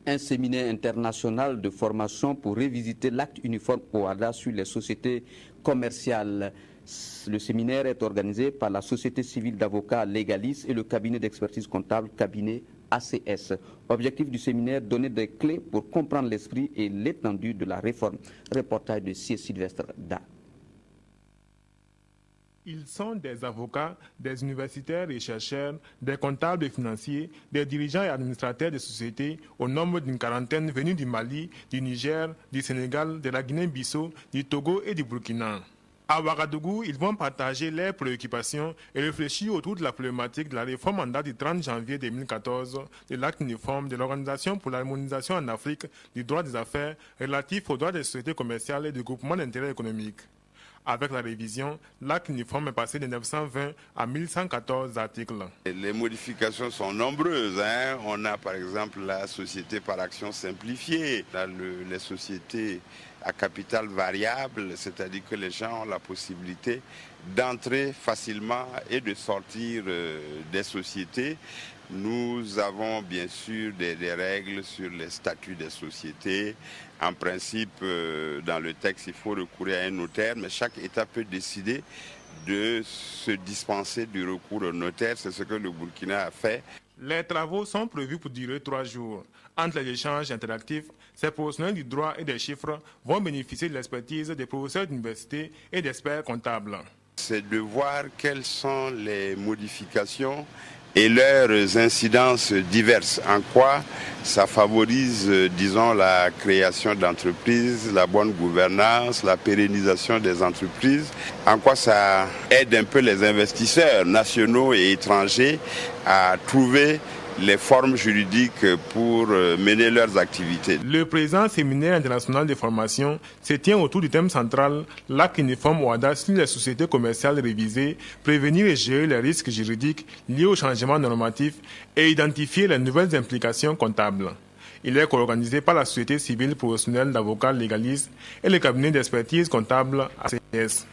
Un séminaire international de formation pour révisiter l'acte uniforme OHADA sur les sociétés commerciales. Le séminaire est organisé par la Société civile d'avocats Légalis et le cabinet d'expertise comptable cabinet ACS. Objectif du séminaire, donner des clés pour comprendre l'esprit et l'étendue de la réforme. Reportage de C. Sylvestre Da. Ils sont des avocats, des universitaires et chercheurs, des comptables et financiers, des dirigeants et administrateurs de sociétés au nombre d'une quarantaine venus du Mali, du Niger, du Sénégal, de la Guinée-Bissau, du Togo et du Burkina. À Ouagadougou, ils vont partager leurs préoccupations et réfléchir autour de la problématique de la réforme en date du 30 janvier 2014 de l'acte uniforme de l'Organisation pour l'harmonisation en Afrique du droit des affaires relatif aux droits des sociétés commerciales et du groupement d'intérêt économique. Avec la révision, l'acte uniforme est passé de 920 à 1114 articles. Les modifications sont nombreuses. On a par exemple la société par action simplifiée, les sociétés à capital variable, c'est-à-dire que les gens ont la possibilité d'entrer facilement et de sortir des sociétés. Nous avons bien sûr des règles sur les statuts des sociétés. En principe, dans le texte, il faut recourir à un notaire, mais chaque État peut décider de se dispenser du recours au notaire. C'est ce que le Burkina a fait. Les travaux sont prévus pour durer 3 jours. Entre les échanges interactifs, ces professionnels du droit et des chiffres vont bénéficier de l'expertise des professeurs d'université et d'experts comptables. C'est de voir quelles sont les modifications et leurs incidences diverses. En quoi ça favorise, disons, la création d'entreprises, la bonne gouvernance, la pérennisation des entreprises. En quoi ça aide un peu les investisseurs nationaux et étrangers à trouver les formes juridiques pour mener leurs activités. Le présent séminaire international de formation se tient autour du thème central, l'acte uniforme OHADA sur les sociétés commerciales révisées, prévenir et gérer les risques juridiques liés au changement normatif et identifier les nouvelles implications comptables. Il est co-organisé par la Société civile professionnelle d'avocats légalistes et le cabinet d'expertise comptable ACS.